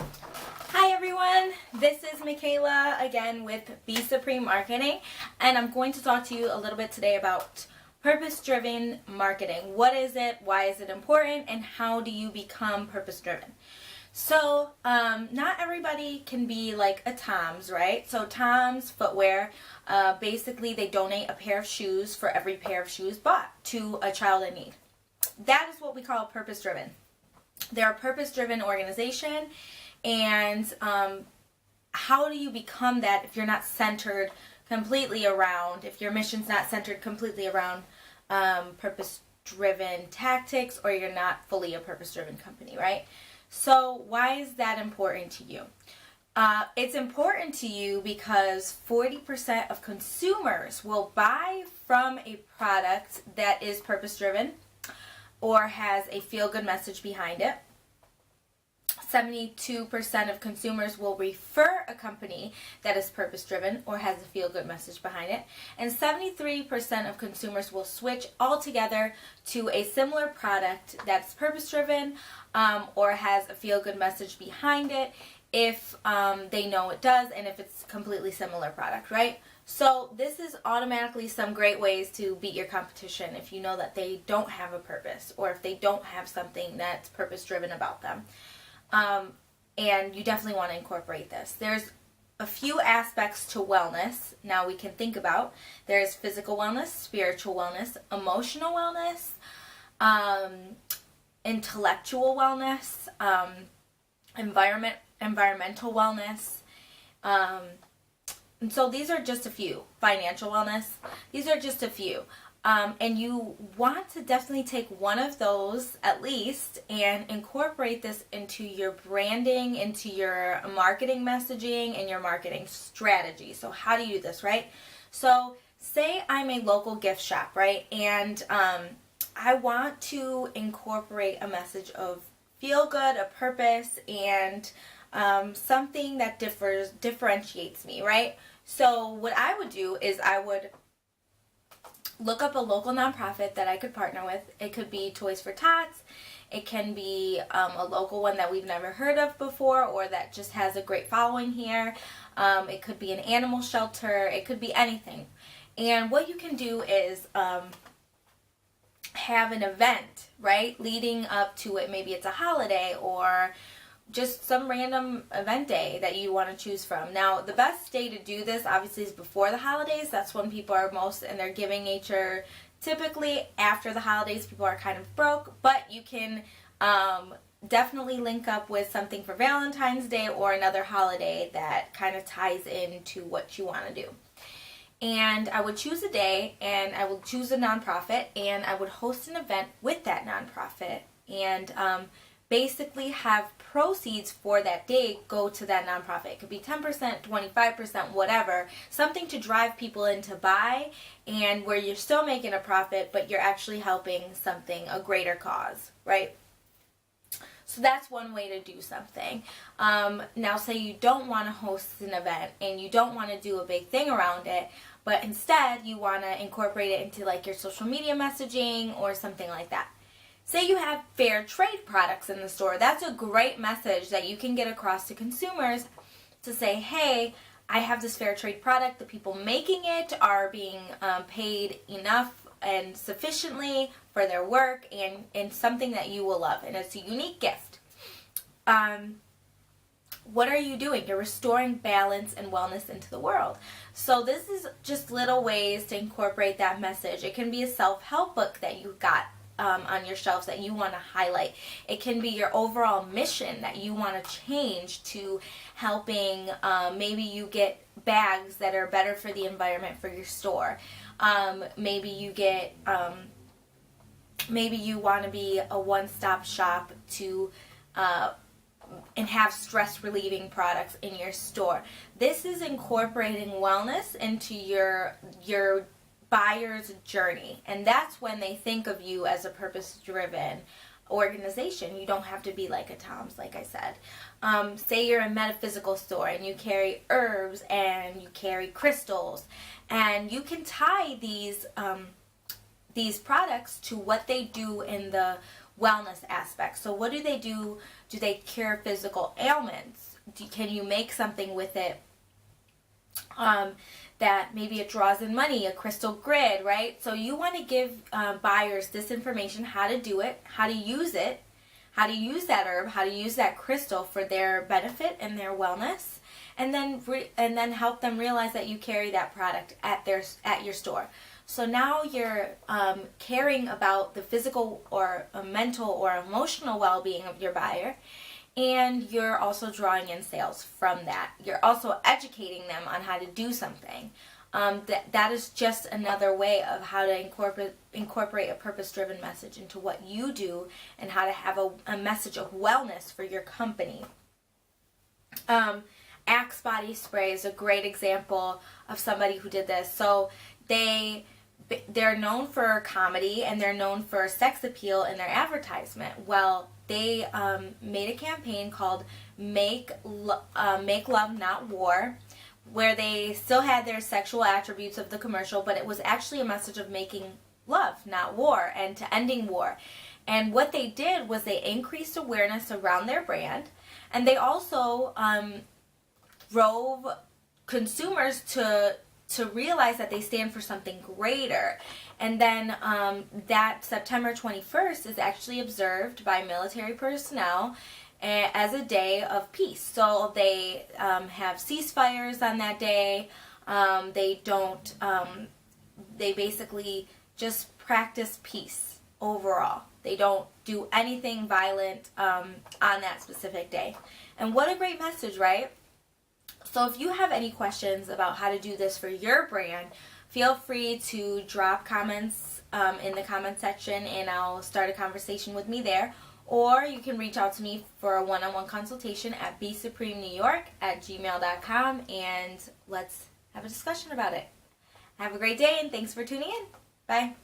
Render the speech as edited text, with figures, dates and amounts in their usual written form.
Hi everyone, this is Michaela again with Be Supreme Marketing, and I'm going to talk to you a little bit today about purpose-driven marketing. What is it, why is it important, and how do you become purpose-driven? So, not everybody can be like a Tom's, right? So Tom's Footwear, basically they donate a pair of shoes for every pair of shoes bought to a child in need. That is what we call purpose-driven. They're a purpose-driven organization. And how do you become that if you're not centered completely around, if your mission's not centered completely around purpose-driven tactics, or you're not fully a purpose-driven company, right? So why is that important to you? It's important to you because 40% of consumers will buy from a product that is purpose-driven or has a feel-good message behind it. 72% of consumers will refer a company that is purpose-driven or has a feel-good message behind it. And 73% of consumers will switch altogether to a similar product that's purpose-driven or has a feel-good message behind it if they know it does and if it's a completely similar product, right? So this is automatically some great ways to beat your competition if you know that they don't have a purpose or if they don't have something that's purpose-driven about them. And you definitely want to incorporate this. There's a few aspects to wellness now we can think about. There's physical wellness, spiritual wellness, emotional wellness, intellectual wellness, environmental wellness. And so these are just a few. Financial wellness. These are just a few. And you want to definitely take one of those at least and incorporate this into your branding, into your marketing messaging, and your marketing strategy. So how do you do this, right? So say I'm a local gift shop, right? And I want to incorporate a message of feel good, a purpose, and something that differentiates me, right? So what I would do is I would look up a local nonprofit that I could partner with. It could be Toys for Tots. It can be a local one that we've never heard of before or that just has a great following here. It could be an animal shelter. It could be anything. And what you can do is have an event, right, leading up to it. Maybe it's a holiday or just some random event day that you want to choose from. Now, the best day to do this, obviously, is before the holidays. That's when people are most in their giving nature. Typically, after the holidays, people are kind of broke, but you can definitely link up with something for Valentine's Day or another holiday that kind of ties into what you want to do. And I would choose a day, and I would choose a nonprofit, and I would host an event with that nonprofit, and basically have proceeds for that day go to that nonprofit. It could be 10%, 25%, whatever. Something to drive people in to buy and where you're still making a profit, but you're actually helping something, a greater cause, right? So that's one way to do something. Now say you don't want to host an event and you don't want to do a big thing around it, but instead you want to incorporate it into like your social media messaging or something like that. Say you have fair trade products in the store. That's a great message that you can get across to consumers to say, hey, I have this fair trade product. The people making it are being paid enough and sufficiently for their work and something that you will love. And it's a unique gift. What are you doing? You're restoring balance and wellness into the world. So this is just little ways to incorporate that message. It can be a self-help book that you got on your shelves that you want to highlight. It can be your overall mission that you want to change to helping, maybe you get bags that are better for the environment for your store. Maybe you get, maybe you want to be a one-stop shop to and have stress relieving products in your store. This is incorporating wellness into your buyer's journey, and that's when they think of you as a purpose-driven organization. You don't have to be like a Tom's, like I said. Say you're a metaphysical store and you carry herbs and you carry crystals, and you can tie these products to what they do in the wellness aspect. So what do they do? Do they cure physical ailments? Can you make something with it that maybe it draws in money, a crystal grid, right? So you want to give buyers this information, how to do it, how to use it, how to use that herb, how to use that crystal for their benefit and their wellness, and then help them realize that you carry that product at your store. So now you're caring about the physical or mental or emotional well-being of your buyer, and you're also drawing in sales from that. You're also educating them on how to do something. That is just another way of how to incorporate a purpose-driven message into what you do, and how to have a message of wellness for your company. Axe body spray is a great example of somebody who did this. So they're known for comedy, and they're known for sex appeal in their advertisement. Well, they made a campaign called Make Love Not War, where they still had their sexual attributes of the commercial, but it was actually a message of making love, not war, and to ending war. And what they did was they increased awareness around their brand, and they also drove consumers to realize that they stand for something greater. And then that September 21st is actually observed by military personnel as a day of peace. So they have ceasefires on that day. They basically just practice peace overall. They don't do anything violent on that specific day. And what a great message, right? So if you have any questions about how to do this for your brand, feel free to drop comments in the comment section, and I'll start a conversation with me there. Or you can reach out to me for a one-on-one consultation at besupremenewyork@gmail.com, and let's have a discussion about it. Have a great day, and thanks for tuning in. Bye.